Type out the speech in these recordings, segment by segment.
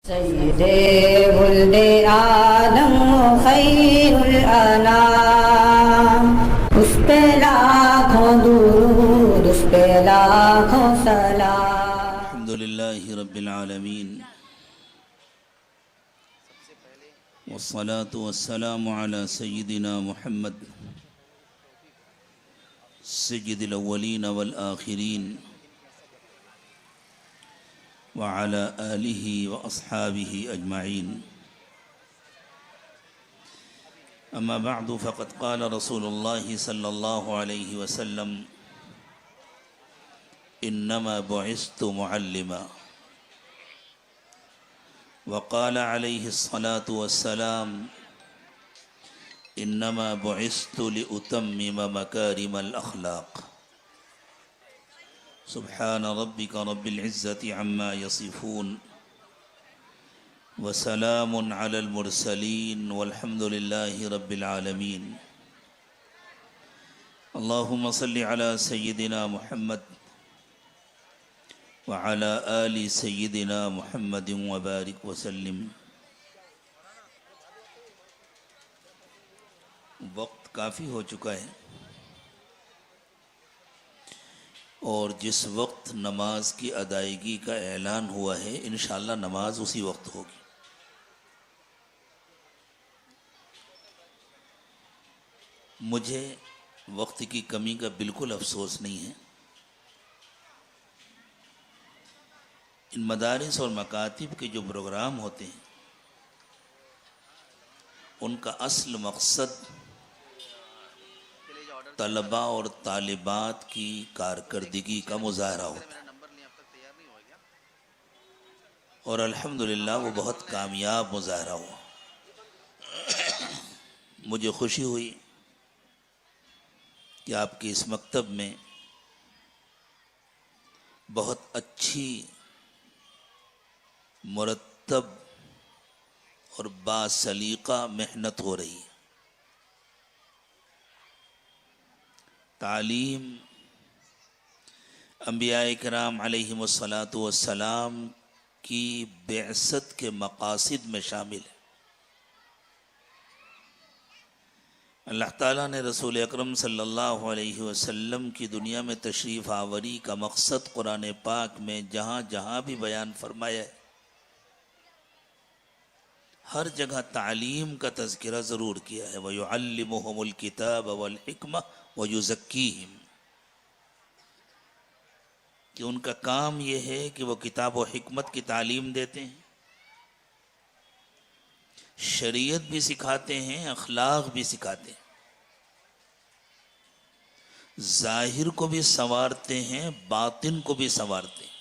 سید ولد آدم خیر الانام، اس پہ لاکھوں درود، اس پہ لاکھوں سلام۔ الحمد للہ رب العالمین، والصلاة والسلام على سیدنا محمد سید الاولین والآخرین، وعلى آلہ واصحابہ اجمعین۔ اما بعد فقد قال رسول اللہ صلی اللہ علیہ وسلم: انما بعثت معلما، وقال علیہ الصلاة والسلام: انما بعثت لأتمم مکارم الاخلاق۔ سبحان ربک رب العزة عما یصفون، وسلام علی المرسلین، والحمد للہ رب العالمین۔ اللہم صل علی سیدنا محمد وعلی آل سیدنا محمد وبارک وسلم۔ وقت کافی ہو چکا ہے، اور جس وقت نماز کی ادائیگی کا اعلان ہوا ہے انشاءاللہ نماز اسی وقت ہوگی۔ مجھے وقت کی کمی کا بالکل افسوس نہیں ہے۔ ان مدارس اور مکاتب کے جو پروگرام ہوتے ہیں ان کا اصل مقصد طلباء اور طالبات کی کارکردگی کا مظاہرہ ہوتا ہے، اور الحمدللہ وہ بہت کامیاب مظاہرہ ہوا۔ مجھے خوشی ہوئی کہ آپ کے اس مکتب میں بہت اچھی، مرتب اور باسلیقہ محنت ہو رہی ہے۔ تعلیم انبیاء کرام علیہم الصلاۃ والسلام کی بعثت کے مقاصد میں شامل ہے۔ اللہ تعالیٰ نے رسول اکرم صلی اللہ علیہ وسلم کی دنیا میں تشریف آوری کا مقصد قرآن پاک میں جہاں جہاں بھی بیان فرمایا ہے، ہر جگہ تعلیم کا تذکرہ ضرور کیا ہے۔ وَيُعَلِّمُهُمُ الْكِتَابَ وَالْحِكْمَةَ وَيُزَكِّيهِمْ، کہ ان کا کام یہ ہے کہ وہ کتاب و حکمت کی تعلیم دیتے ہیں، شریعت بھی سکھاتے ہیں، اخلاق بھی سکھاتے ہیں، ظاہر کو بھی سنوارتے ہیں، باطن کو بھی سنوارتے ہیں،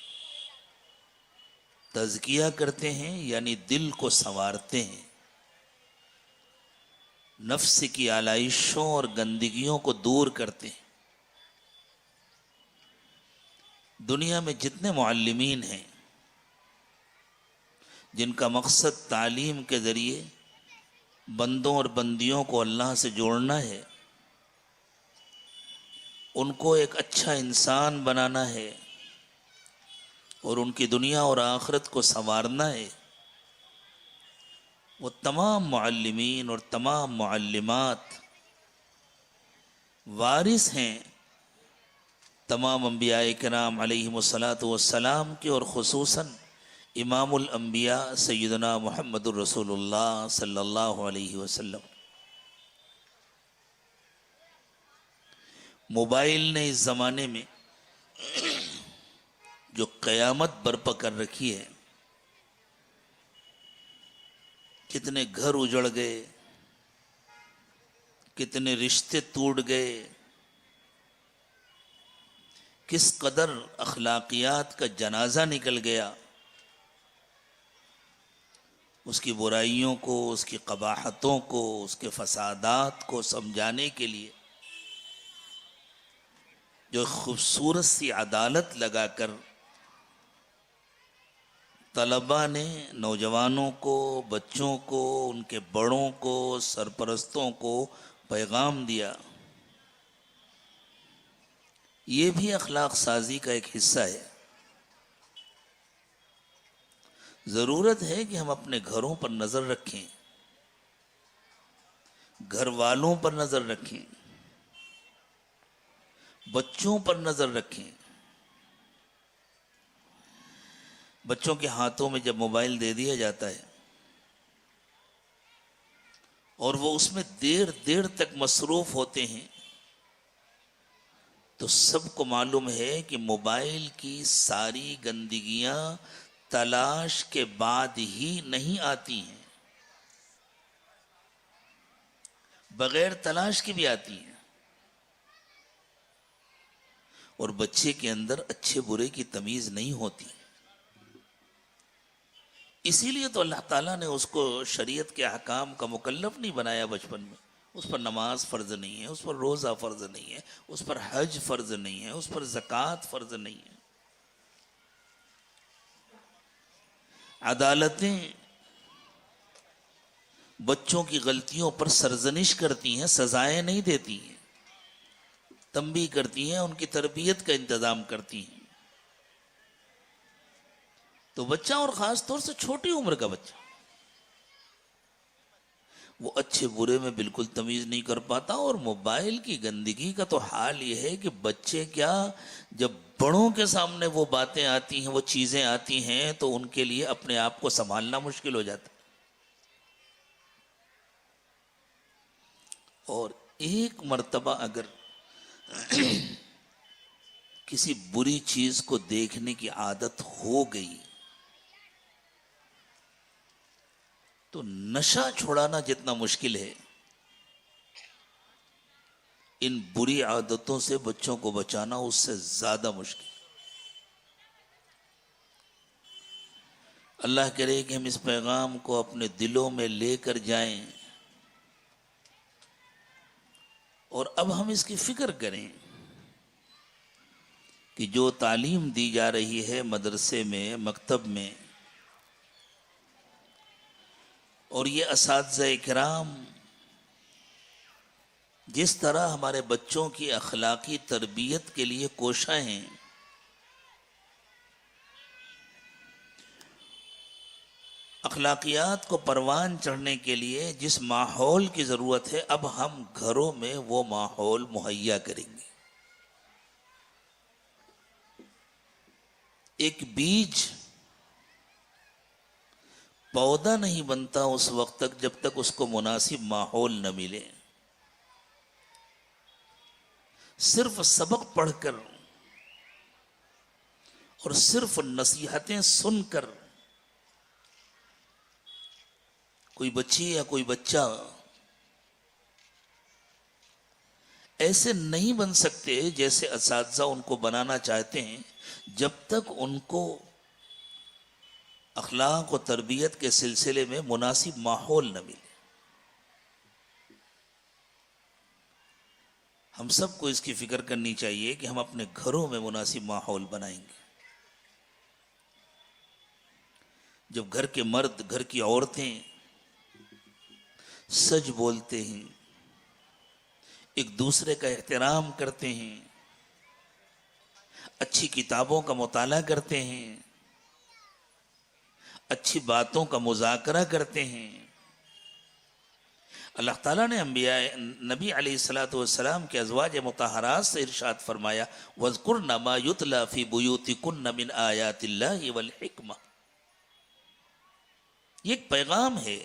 تزکیہ کرتے ہیں یعنی دل کو سنوارتے ہیں، نفس کی آلائشوں اور گندگیوں کو دور کرتے ہیں۔ دنیا میں جتنے معلمین ہیں جن کا مقصد تعلیم کے ذریعے بندوں اور بندیوں کو اللہ سے جوڑنا ہے، ان کو ایک اچھا انسان بنانا ہے اور ان کی دنیا اور آخرت کو سنوارنا ہے، وہ تمام معلمین اور تمام معلمات وارث ہیں تمام انبیاء کرام علیہم الصلاۃ والسلام کے، اور خصوصاً امام الانبیاء سیدنا محمد الرسول اللہ صلی اللہ علیہ وسلم۔ موبائل نے اس زمانے میں جو قیامت برپا کر رکھی ہے، کتنے گھر اجڑ گئے، کتنے رشتے ٹوٹ گئے، کس قدر اخلاقیات کا جنازہ نکل گیا، اس کی برائیوں کو، اس کی قباحتوں کو، اس کے فسادات کو سمجھانے کے لیے جو خوبصورت سی عدالت لگا کر طلباء نے نوجوانوں کو، بچوں کو، ان کے بڑوں کو، سرپرستوں کو پیغام دیا، یہ بھی اخلاق سازی کا ایک حصہ ہے۔ ضرورت ہے کہ ہم اپنے گھروں پر نظر رکھیں، گھر والوں پر نظر رکھیں، بچوں پر نظر رکھیں۔ بچوں کے ہاتھوں میں جب موبائل دے دیا جاتا ہے اور وہ اس میں دیر دیر تک مصروف ہوتے ہیں، تو سب کو معلوم ہے کہ موبائل کی ساری گندگیاں تلاش کے بعد ہی نہیں آتی ہیں، بغیر تلاش کے بھی آتی ہیں۔ اور بچے کے اندر اچھے برے کی تمیز نہیں ہوتی، اسی لیے تو اللہ تعالیٰ نے اس کو شریعت کے احکام کا مکلف نہیں بنایا بچپن میں۔ اس پر نماز فرض نہیں ہے، اس پر روزہ فرض نہیں ہے، اس پر حج فرض نہیں ہے، اس پر زکوٰۃ فرض نہیں ہے۔ عدالتیں بچوں کی غلطیوں پر سرزنش کرتی ہیں، سزائیں نہیں دیتی ہیں، تنبیہ کرتی ہیں، ان کی تربیت کا انتظام کرتی ہیں۔ تو بچہ، اور خاص طور سے چھوٹی عمر کا بچہ، وہ اچھے برے میں بالکل تمیز نہیں کر پاتا۔ اور موبائل کی گندگی کا تو حال یہ ہے کہ بچے کیا، جب بڑوں کے سامنے وہ باتیں آتی ہیں، وہ چیزیں آتی ہیں، تو ان کے لیے اپنے آپ کو سنبھالنا مشکل ہو جاتا ہے۔ اور ایک مرتبہ اگر کسی بری چیز کو دیکھنے کی عادت ہو گئی تو نشہ چھڑانا جتنا مشکل ہے، ان بری عادتوں سے بچوں کو بچانا اس سے زیادہ مشکل۔ اللہ کرے کہ ہم اس پیغام کو اپنے دلوں میں لے کر جائیں، اور اب ہم اس کی فکر کریں کہ جو تعلیم دی جا رہی ہے مدرسے میں، مکتب میں، اور یہ اساتذہ کرام جس طرح ہمارے بچوں کی اخلاقی تربیت کے لیے کوشاں ہیں، اخلاقیات کو پروان چڑھنے کے لیے جس ماحول کی ضرورت ہے، اب ہم گھروں میں وہ ماحول مہیا کریں گے۔ ایک بیج پودا نہیں بنتا اس وقت تک جب تک اس کو مناسب ماحول نہ ملے۔ صرف سبق پڑھ کر اور صرف نصیحتیں سن کر کوئی بچی یا کوئی بچہ ایسے نہیں بن سکتے جیسے اساتذہ ان کو بنانا چاہتے ہیں، جب تک ان کو اخلاق و تربیت کے سلسلے میں مناسب ماحول نہ ملے۔ ہم سب کو اس کی فکر کرنی چاہیے کہ ہم اپنے گھروں میں مناسب ماحول بنائیں گے۔ جب گھر کے مرد، گھر کی عورتیں سچ بولتے ہیں، ایک دوسرے کا احترام کرتے ہیں، اچھی کتابوں کا مطالعہ کرتے ہیں، اچھی باتوں کا مذاکرہ کرتے ہیں۔ اللہ تعالیٰ نے نبی علیہ الصلوۃ والسلام کے ازواج مطہرات سے ارشاد فرمایا، وَاذْكُرْنَ مَا يُتْلَى فِي بُيُوتِكُنَّ مِنْ آيَاتِ اللَّهِ وَالْحِكْمَةِ۔ یہ ایک پیغام ہے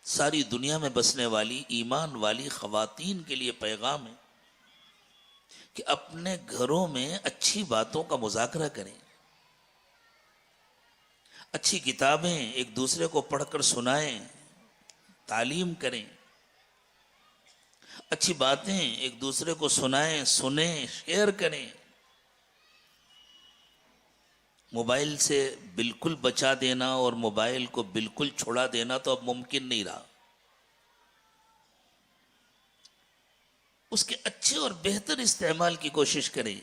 ساری دنیا میں بسنے والی ایمان والی خواتین کے لیے، پیغام ہے کہ اپنے گھروں میں اچھی باتوں کا مذاکرہ کریں، اچھی کتابیں ایک دوسرے کو پڑھ کر سنائیں، تعلیم کریں، اچھی باتیں ایک دوسرے کو سنائیں، سنیں، شیئر کریں۔ موبائل سے بالکل بچا دینا اور موبائل کو بالکل چھڑا دینا تو اب ممکن نہیں رہا۔ اس کے اچھے اور بہتر استعمال کی کوشش کریں،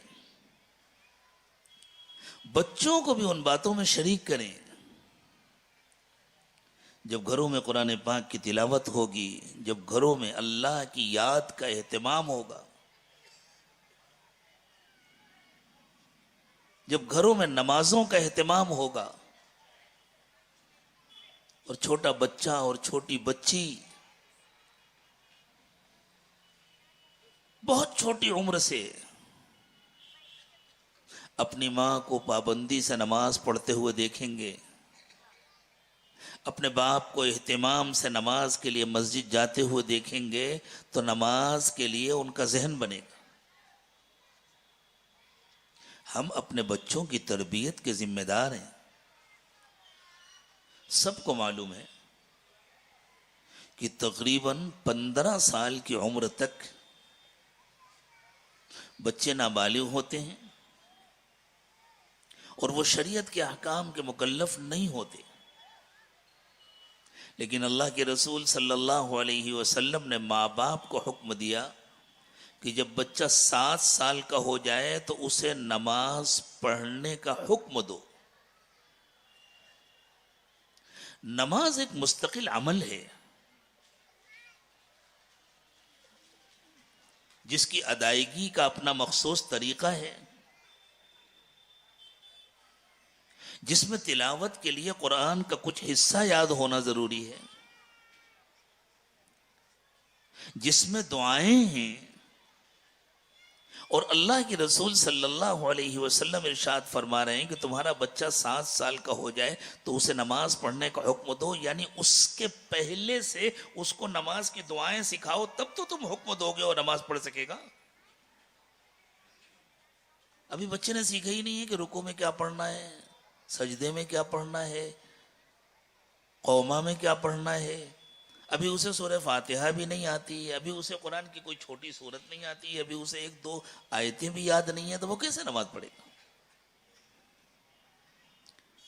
بچوں کو بھی ان باتوں میں شریک کریں۔ جب گھروں میں قرآن پاک کی تلاوت ہوگی، جب گھروں میں اللہ کی یاد کا اہتمام ہوگا، جب گھروں میں نمازوں کا اہتمام ہوگا، اور چھوٹا بچہ اور چھوٹی بچی بہت چھوٹی عمر سے اپنی ماں کو پابندی سے نماز پڑھتے ہوئے دیکھیں گے، اپنے باپ کو اہتمام سے نماز کے لیے مسجد جاتے ہوئے دیکھیں گے، تو نماز کے لیے ان کا ذہن بنے گا۔ ہم اپنے بچوں کی تربیت کے ذمہ دار ہیں۔ سب کو معلوم ہے کہ تقریباً 15 سال کی عمر تک بچے نابالغ ہوتے ہیں اور وہ شریعت کے احکام کے مکلف نہیں ہوتے، لیکن اللہ کے رسول صلی اللہ علیہ وسلم نے ماں باپ کو حکم دیا کہ جب بچہ 7 سال کا ہو جائے تو اسے نماز پڑھنے کا حکم دو۔ نماز ایک مستقل عمل ہے جس کی ادائیگی کا اپنا مخصوص طریقہ ہے، جس میں تلاوت کے لیے قرآن کا کچھ حصہ یاد ہونا ضروری ہے، جس میں دعائیں ہیں، اور اللہ کے رسول صلی اللہ علیہ وسلم ارشاد فرما رہے ہیں کہ تمہارا بچہ 7 سال کا ہو جائے تو اسے نماز پڑھنے کا حکم دو، یعنی اس کے پہلے سے اس کو نماز کی دعائیں سکھاؤ، تب تو تم حکم دو گے اور نماز پڑھ سکے گا۔ ابھی بچے نے سیکھا ہی نہیں ہے کہ رکوع میں کیا پڑھنا ہے، سجدے میں کیا پڑھنا ہے، قوما میں کیا پڑھنا ہے، ابھی اسے سورہ فاتحہ بھی نہیں آتی، ابھی اسے قرآن کی کوئی چھوٹی سورت نہیں آتی، ابھی اسے 1-2 آیتیں بھی یاد نہیں ہیں، تو وہ کیسے نماز پڑھے گا؟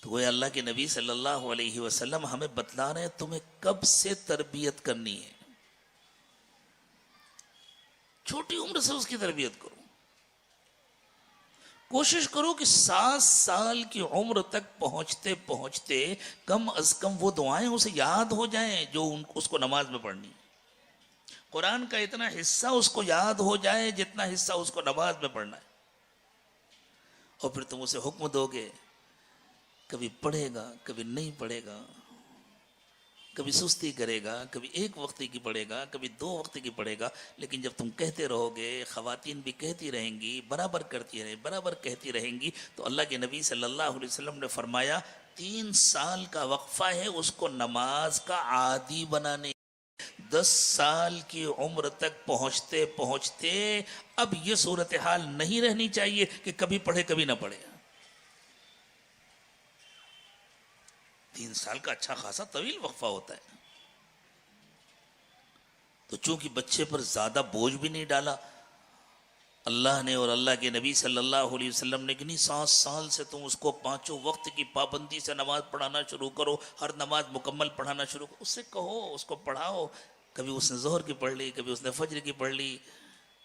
تو وہ اللہ کے نبی صلی اللہ علیہ وسلم ہمیں بتلا رہے ہیں تمہیں کب سے تربیت کرنی ہے، چھوٹی عمر سے اس کی تربیت کرو۔ کوشش کرو کہ 7 سال کی عمر تک پہنچتے پہنچتے کم از کم وہ دعائیں اسے یاد ہو جائیں جو اس کو نماز میں پڑھنی، قرآن کا اتنا حصہ اس کو یاد ہو جائے جتنا حصہ اس کو نماز میں پڑھنا ہے، اور پھر تم اسے حکم دو گے، کبھی پڑھے گا کبھی نہیں پڑھے گا، کبھی سستی کرے گا، کبھی 1 وقت کی پڑھے گا، کبھی 2 وقت کی پڑھے گا، لیکن جب تم کہتے رہو گے، خواتین بھی کہتی رہیں گی، برابر کرتی رہیں، برابر کہتی رہیں گی، تو اللہ کے نبی صلی اللہ علیہ وسلم نے فرمایا 3 سال کا وقفہ ہے اس کو نماز کا عادی بنانے۔ 10 سال کی عمر تک پہنچتے پہنچتے اب یہ صورتحال نہیں رہنی چاہیے کہ کبھی پڑھے کبھی نہ پڑھے۔ 3 سال کا اچھا خاصا طویل وقفہ ہوتا ہے، تو چونکہ بچے پر زیادہ بوجھ بھی نہیں ڈالا اللہ نے اور اللہ کے نبی صلی اللہ علیہ وسلم نے کہ نہیں 7 سال سے تم اس کو 5 وقت کی پابندی سے نماز پڑھانا شروع کرو، ہر نماز مکمل پڑھانا شروع کرو، اس سے کہو، اس کو پڑھاؤ، کبھی اس نے ظہر کی پڑھ لی، کبھی اس نے فجر کی پڑھ لی،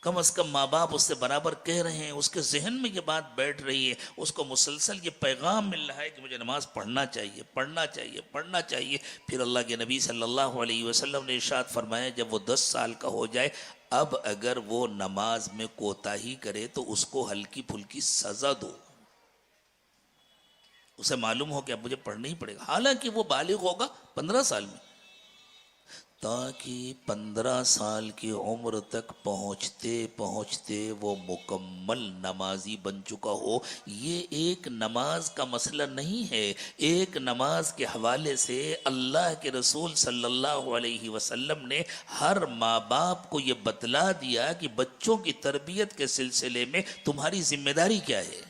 کم از کم ماں باپ اس سے برابر کہہ رہے ہیں، اس کے ذہن میں یہ بات بیٹھ رہی ہے، اس کو مسلسل یہ پیغام مل رہا ہے کہ مجھے نماز پڑھنا چاہیے، پڑھنا چاہیے، پڑھنا چاہیے۔ پھر اللہ کے نبی صلی اللہ علیہ وسلم نے ارشاد فرمایا جب وہ 10 سال کا ہو جائے اب اگر وہ نماز میں کوتاہی کرے تو اس کو ہلکی پھلکی سزا دو، اسے معلوم ہو کہ اب مجھے پڑھنا ہی پڑے گا، حالانکہ وہ بالغ ہوگا 15 سال میں، تاکہ 15 سال کی عمر تک پہنچتے پہنچتے وہ مکمل نمازی بن چکا ہو۔ یہ ایک نماز کا مسئلہ نہیں ہے، ایک نماز کے حوالے سے اللہ کے رسول صلی اللہ علیہ وسلم نے ہر ماں باپ کو یہ بتلا دیا کہ بچوں کی تربیت کے سلسلے میں تمہاری ذمہ داری کیا ہے۔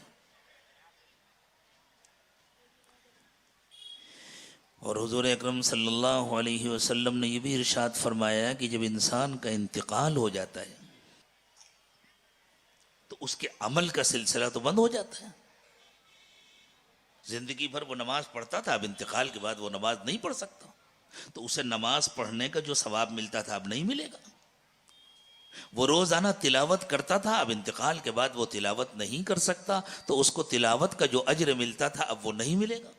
اور حضور اکرم صلی اللہ علیہ وسلم نے یہ بھی ارشاد فرمایا کہ جب انسان کا انتقال ہو جاتا ہے تو اس کے عمل کا سلسلہ تو بند ہو جاتا ہے۔ زندگی بھر وہ نماز پڑھتا تھا، اب انتقال کے بعد وہ نماز نہیں پڑھ سکتا، تو اسے نماز پڑھنے کا جو ثواب ملتا تھا اب نہیں ملے گا۔ وہ روزانہ تلاوت کرتا تھا، اب انتقال کے بعد وہ تلاوت نہیں کر سکتا، تو اس کو تلاوت کا جو اجر ملتا تھا اب وہ نہیں ملے گا۔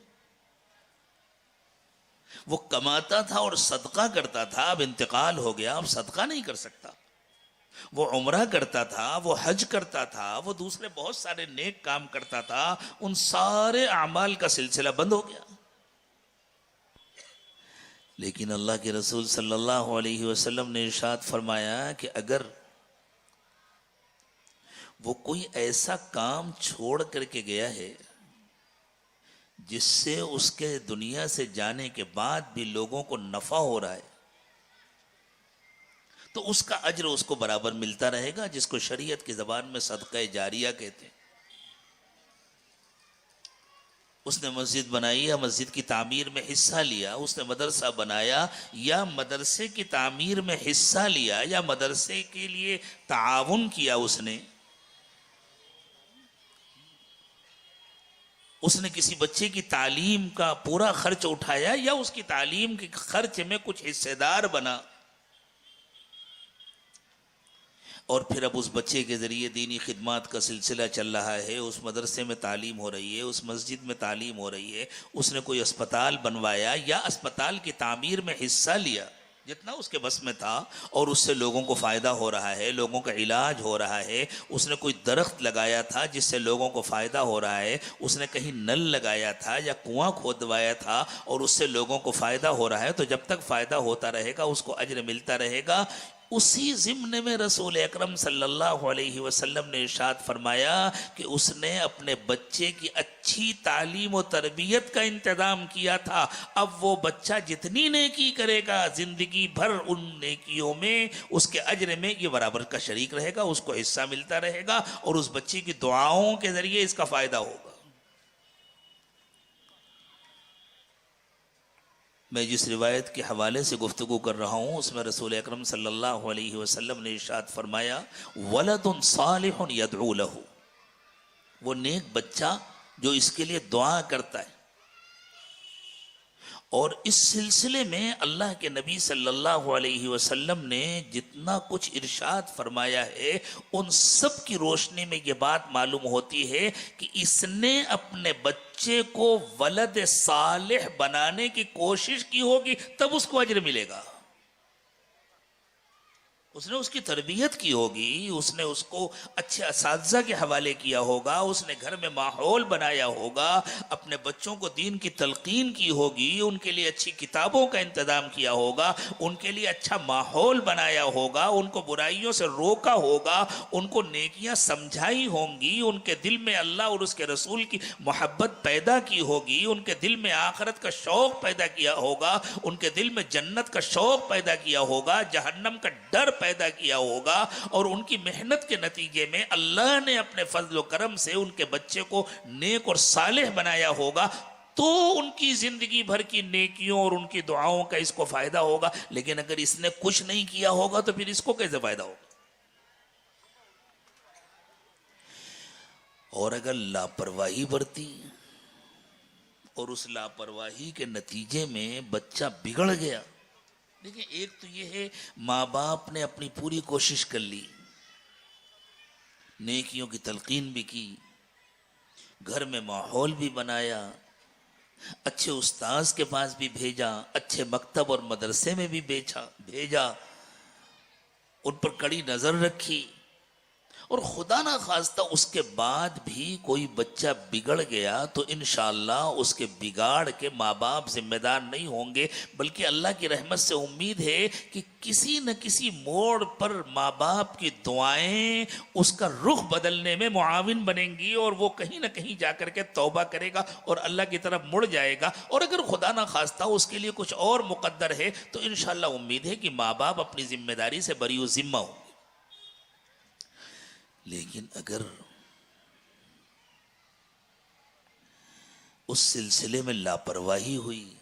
وہ کماتا تھا اور صدقہ کرتا تھا، اب انتقال ہو گیا، اب صدقہ نہیں کر سکتا۔ وہ عمرہ کرتا تھا، وہ حج کرتا تھا، وہ دوسرے بہت سارے نیک کام کرتا تھا، ان سارے اعمال کا سلسلہ بند ہو گیا۔ لیکن اللہ کے رسول صلی اللہ علیہ وسلم نے ارشاد فرمایا کہ اگر وہ کوئی ایسا کام چھوڑ کر کے گیا ہے جس سے اس کے دنیا سے جانے کے بعد بھی لوگوں کو نفع ہو رہا ہے تو اس کا اجر اس کو برابر ملتا رہے گا، جس کو شریعت کی زبان میں صدقہ جاریہ کہتے ہیں۔ اس نے مسجد بنائی یا مسجد کی تعمیر میں حصہ لیا، اس نے مدرسہ بنایا یا مدرسے کی تعمیر میں حصہ لیا یا مدرسے کے لیے تعاون کیا، اس نے کسی بچے کی تعلیم کا پورا خرچ اٹھایا یا اس کی تعلیم کے خرچ میں کچھ حصے دار بنا، اور پھر اب اس بچے کے ذریعے دینی خدمات کا سلسلہ چل رہا ہے، اس مدرسے میں تعلیم ہو رہی ہے، اس مسجد میں تعلیم ہو رہی ہے، اس نے کوئی اسپتال بنوایا یا اسپتال کی تعمیر میں حصہ لیا جتنا اس کے بس میں تھا، اور اس سے لوگوں کو فائدہ ہو رہا ہے، لوگوں کا علاج ہو رہا ہے، اس نے کوئی درخت لگایا تھا جس سے لوگوں کو فائدہ ہو رہا ہے، اس نے کہیں نل لگایا تھا یا کنواں کھودوایا تھا اور اس سے لوگوں کو فائدہ ہو رہا ہے، تو جب تک فائدہ ہوتا رہے گا اس کو اجر ملتا رہے گا۔ اسی ضمن میں رسول اکرم صلی اللہ علیہ وسلم نے ارشاد فرمایا کہ اس نے اپنے بچے کی اچھی تعلیم و تربیت کا انتظام کیا تھا، اب وہ بچہ جتنی نیکی کرے گا زندگی بھر ان نیکیوں میں اس کے اجر میں یہ برابر کا شریک رہے گا، اس کو حصہ ملتا رہے گا اور اس بچے کی دعاؤں کے ذریعے اس کا فائدہ ہوگا۔ میں جس روایت کے حوالے سے گفتگو کر رہا ہوں اس میں رسول اکرم صلی اللہ علیہ وسلم نے ارشاد فرمایا ولد صالح یدعو له، وہ نیک بچہ جو اس کے لیے دعا کرتا ہے۔ اور اس سلسلے میں اللہ کے نبی صلی اللہ علیہ وسلم نے جتنا کچھ ارشاد فرمایا ہے ان سب کی روشنی میں یہ بات معلوم ہوتی ہے کہ اس نے اپنے بچے کو ولد صالح بنانے کی کوشش کی ہوگی تب اس کو اجر ملے گا۔ اس نے اس کی تربیت کی ہوگی، اس نے اس کو اچھے اساتذہ کے حوالے کیا ہوگا، اس نے گھر میں ماحول بنایا ہوگا، اپنے بچوں کو دین کی تلقین کی ہوگی، ان کے لیے اچھی کتابوں کا انتظام کیا ہوگا، ان کے لیے اچھا ماحول بنایا ہوگا، ان کو برائیوں سے روکا ہوگا، ان کو نیکیاں سمجھائی ہوں گی، ان کے دل میں اللہ اور اس کے رسول کی محبت پیدا کی ہوگی، ان کے دل میں آخرت کا شوق پیدا کیا ہوگا، ان کے دل میں جنت کا شوق پیدا کیا ہوگا، جہنم کا ڈر پیدا کیا ہوگا، اور ان کی محنت کے نتیجے میں اللہ نے اپنے فضل و کرم سے ان کے بچے کو نیک اور صالح بنایا ہوگا، تو ان کی زندگی بھر کی نیکیوں اور ان کی دعاؤں کا اس کو فائدہ ہوگا۔ لیکن اگر اس نے کچھ نہیں کیا ہوگا تو پھر اس کو کیسے فائدہ ہوگا؟ اور اگر لاپرواہی برتی اور اس لاپرواہی کے نتیجے میں بچہ بگڑ گیا، دیکھیں ایک تو یہ ہے ماں باپ نے اپنی پوری کوشش کر لی، نیکیوں کی تلقین بھی کی، گھر میں ماحول بھی بنایا، اچھے استاذ کے پاس بھی بھیجا، اچھے مکتب اور مدرسے میں بھی بھیجا، ان پر کڑی نظر رکھی، اور خدا نہ خواستہ اس کے بعد بھی کوئی بچہ بگڑ گیا تو انشاءاللہ اس کے بگاڑ کے ماں باپ ذمہ دار نہیں ہوں گے، بلکہ اللہ کی رحمت سے امید ہے کہ کسی نہ کسی موڑ پر ماں باپ کی دعائیں اس کا رخ بدلنے میں معاون بنیں گی، اور وہ کہیں نہ کہیں جا کر کے توبہ کرے گا اور اللہ کی طرف مڑ جائے گا۔ اور اگر خدا نہ خواستہ اس کے لیے کچھ اور مقدر ہے تو انشاءاللہ امید ہے کہ ماں باپ اپنی ذمہ داری سے بری و ذمہ ہوں گے۔ لیکن اگر اس سلسلے میں لاپرواہی ہوئی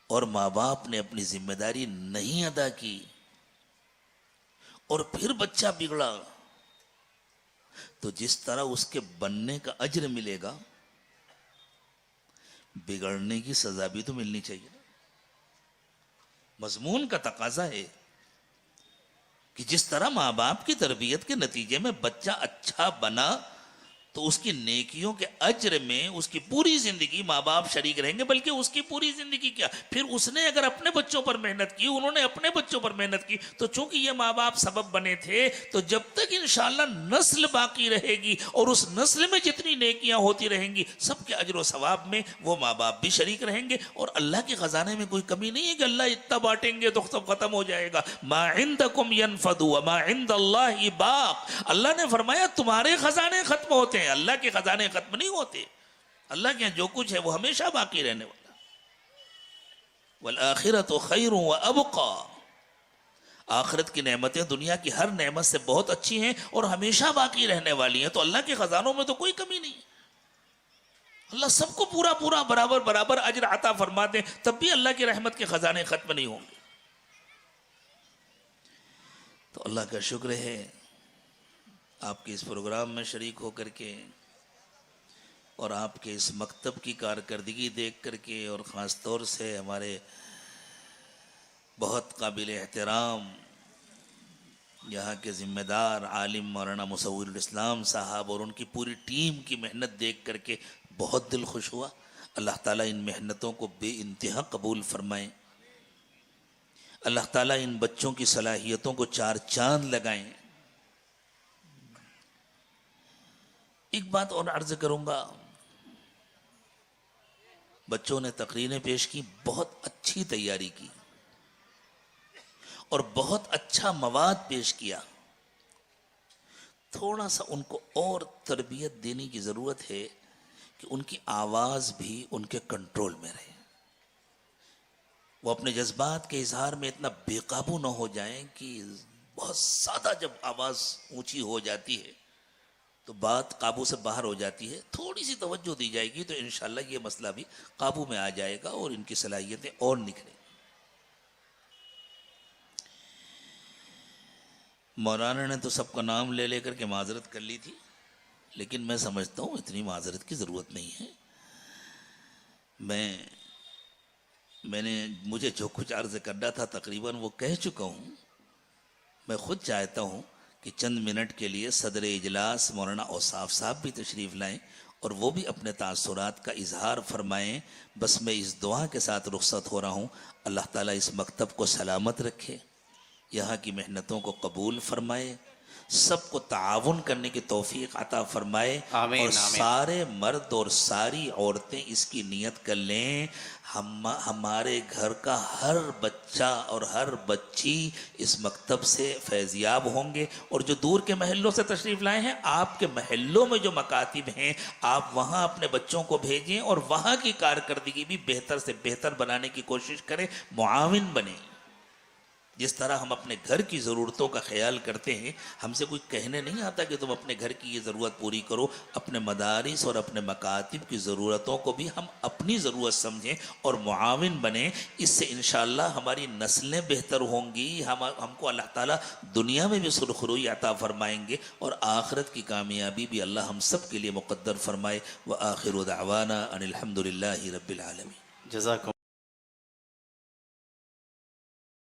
اور ماں باپ نے اپنی ذمہ داری نہیں ادا کی اور پھر بچہ بگڑا، تو جس طرح اس کے بننے کا اجر ملے گا بگڑنے کی سزا بھی تو ملنی چاہیے۔ مضمون کا تقاضا ہے کہ جس طرح ماں باپ کی تربیت کے نتیجے میں بچہ اچھا بنا تو اس کی نیکیوں کے اجر میں اس کی پوری زندگی ماں باپ شریک رہیں گے، بلکہ اس کی پوری زندگی کیا، پھر اس نے اگر اپنے بچوں پر محنت کی، انہوں نے اپنے بچوں پر محنت کی، تو چونکہ یہ ماں باپ سبب بنے تھے، تو جب تک انشاءاللہ نسل باقی رہے گی اور اس نسل میں جتنی نیکیاں ہوتی رہیں گی، سب کے اجر و ثواب میں وہ ماں باپ بھی شریک رہیں گے، اور اللہ کے خزانے میں کوئی کمی نہیں ہے کہ اللہ اتنا بانٹیں گے تو سب ختم ہو جائے گا۔ ما عندکم ینفد وما عند اللہ باق، اللہ نے فرمایا تمہارے خزانے ختم ہوتے ہیں، اللہ کے خزانے ختم نہیں ہوتے، اللہ کے جو کچھ ہے وہ ہمیشہ باقی رہنے والا۔ والآخرۃ خیر وابقی، آخرت کی نعمتیں دنیا کی ہر نعمت سے بہت اچھی ہیں اور ہمیشہ باقی رہنے والی ہیں، تو اللہ کے خزانوں میں تو کوئی کمی نہیں ہے، اللہ سب کو پورا پورا برابر برابر اجر عطا فرما دیں، تب بھی اللہ کی رحمت کے خزانے ختم نہیں ہوں گے۔ تو اللہ کا شکر ہے آپ کے اس پروگرام میں شریک ہو کر کے، اور آپ کے اس مکتب کی کارکردگی دیکھ کر کے، اور خاص طور سے ہمارے بہت قابل احترام یہاں کے ذمہ دار عالم مولانا مصور الاسلام صاحب اور ان کی پوری ٹیم کی محنت دیکھ کر کے بہت دل خوش ہوا۔ اللہ تعالیٰ ان محنتوں کو بے انتہا قبول فرمائیں، اللہ تعالیٰ ان بچوں کی صلاحیتوں کو چار چاند لگائیں۔ ایک بات اور عرض کروں گا، بچوں نے تقریریں پیش کی، بہت اچھی تیاری کی اور بہت اچھا مواد پیش کیا، تھوڑا سا ان کو اور تربیت دینے کی ضرورت ہے کہ ان کی آواز بھی ان کے کنٹرول میں رہے، وہ اپنے جذبات کے اظہار میں اتنا بے قابو نہ ہو جائیں کہ بہت زیادہ جب آواز اونچی ہو جاتی ہے تو بات قابو سے باہر ہو جاتی ہے، تھوڑی سی توجہ دی جائے گی تو انشاءاللہ یہ مسئلہ بھی قابو میں آ جائے گا اور ان کی صلاحیتیں اور نکھریں گی۔ مولانا نے تو سب کا نام لے لے کر کے معذرت کر لی تھی، لیکن میں سمجھتا ہوں اتنی معذرت کی ضرورت نہیں ہے۔ مجھے جو کچھ عرض کرنا تھا تقریباً وہ کہہ چکا ہوں۔ میں خود چاہتا ہوں کہ چند منٹ کے لیے صدر اجلاس مولانا اوصاف صاحب بھی تشریف لائیں اور وہ بھی اپنے تاثرات کا اظہار فرمائیں۔ بس میں اس دعا کے ساتھ رخصت ہو رہا ہوں، اللہ تعالیٰ اس مکتب کو سلامت رکھے، یہاں کی محنتوں کو قبول فرمائے، سب کو تعاون کرنے کی توفیق عطا فرمائے، آمین اور آمین۔ سارے مرد اور ساری عورتیں اس کی نیت کر لیں، ہمارے گھر کا ہر بچہ اور ہر بچی اس مکتب سے فیضیاب ہوں گے، اور جو دور کے محلوں سے تشریف لائے ہیں، آپ کے محلوں میں جو مکاتب ہیں آپ وہاں اپنے بچوں کو بھیجیں اور وہاں کی کارکردگی بھی بہتر سے بہتر بنانے کی کوشش کریں، معاون بنیں۔ جس طرح ہم اپنے گھر کی ضرورتوں کا خیال کرتے ہیں، ہم سے کوئی کہنے نہیں آتا کہ تم اپنے گھر کی یہ ضرورت پوری کرو، اپنے مدارس اور اپنے مکاتب کی ضرورتوں کو بھی ہم اپنی ضرورت سمجھیں اور معاون بنیں۔ اس سے انشاءاللہ ہماری نسلیں بہتر ہوں گی، ہم کو اللہ تعالیٰ دنیا میں بھی سرخروئی عطا فرمائیں گے، اور آخرت کی کامیابی بھی اللہ ہم سب کے لیے مقدر فرمائے۔ وآخر دعوانا ان الحمد للہ رب العالمین۔ جزاکم